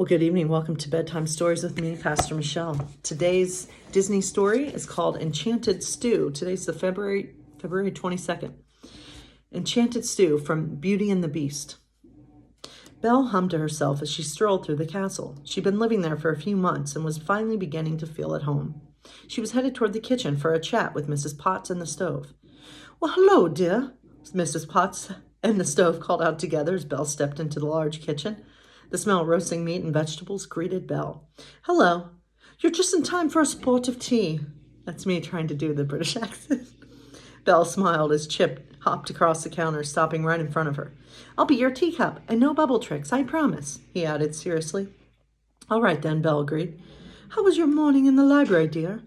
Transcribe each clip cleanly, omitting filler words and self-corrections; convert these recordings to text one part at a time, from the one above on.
Well, good evening. Welcome to Bedtime Stories with me, Pastor Michelle. Today's Disney story is called Enchanted Stew. Today's the February 22nd. Enchanted Stew from Beauty and the Beast. Belle hummed to herself as she strolled through the castle. She'd been living there for a few months and was finally beginning to feel at home. She was headed toward the kitchen for a chat with Mrs. Potts and the stove. "Well, hello, dear," Mrs. Potts and the stove called out together as Belle stepped into the large kitchen. The smell of roasting meat and vegetables greeted Belle. "Hello. You're just in time for a sportive tea." That's me trying to do the British accent. Belle smiled as Chip hopped across the counter, stopping right in front of her. "I'll be your teacup, and no bubble tricks, I promise," he added seriously. "All right then," Belle agreed. "How was your morning in the library, dear?"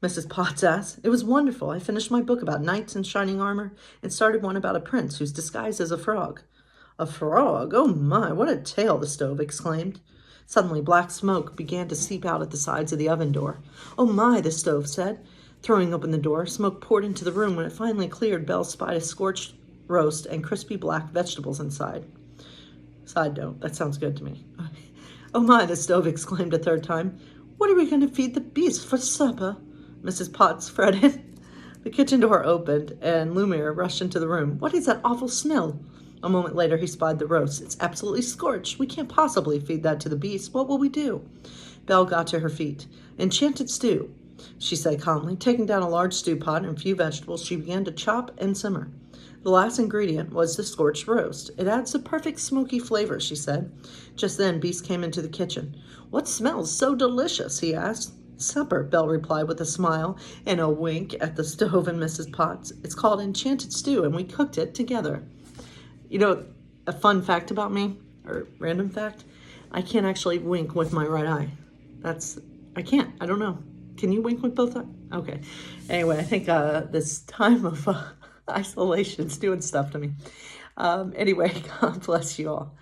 Mrs. Potts asked. "It was wonderful. I finished my book about knights in shining armor and started one about a prince who's disguised as a frog." "A frog? Oh my, what a tale!" the stove exclaimed. Suddenly, black smoke began to seep out at the sides of the oven door. "Oh my," the stove said. Throwing open the door, smoke poured into the room. When it finally cleared, Belle spied a scorched roast and crispy black vegetables inside. Side note, that sounds good to me. "Oh my," the stove exclaimed a third time. "What are we going to feed the beast for supper?" Mrs. Potts fretted. The kitchen door opened, and Lumiere rushed into the room. "What is that awful smell?" A moment later, he spied the roast. "It's absolutely scorched. We can't possibly feed that to the beast. What will we do?" Belle got to her feet. "Enchanted stew," she said calmly. Taking down a large stew pot and a few vegetables, she began to chop and simmer. The last ingredient was the scorched roast. "It adds the perfect smoky flavor," she said. Just then, Beast came into the kitchen. "What smells so delicious?" he asked. "Supper," Belle replied with a smile and a wink at the stove and Mrs. Potts. "It's called Enchanted Stew, and we cooked it together." You know, a fun fact about me, or random fact, I can't actually wink with my right eye. I can't. I don't know. Can you wink with both eyes? Okay. Anyway, I think this time of isolation is doing stuff to me. Anyway, God bless you all.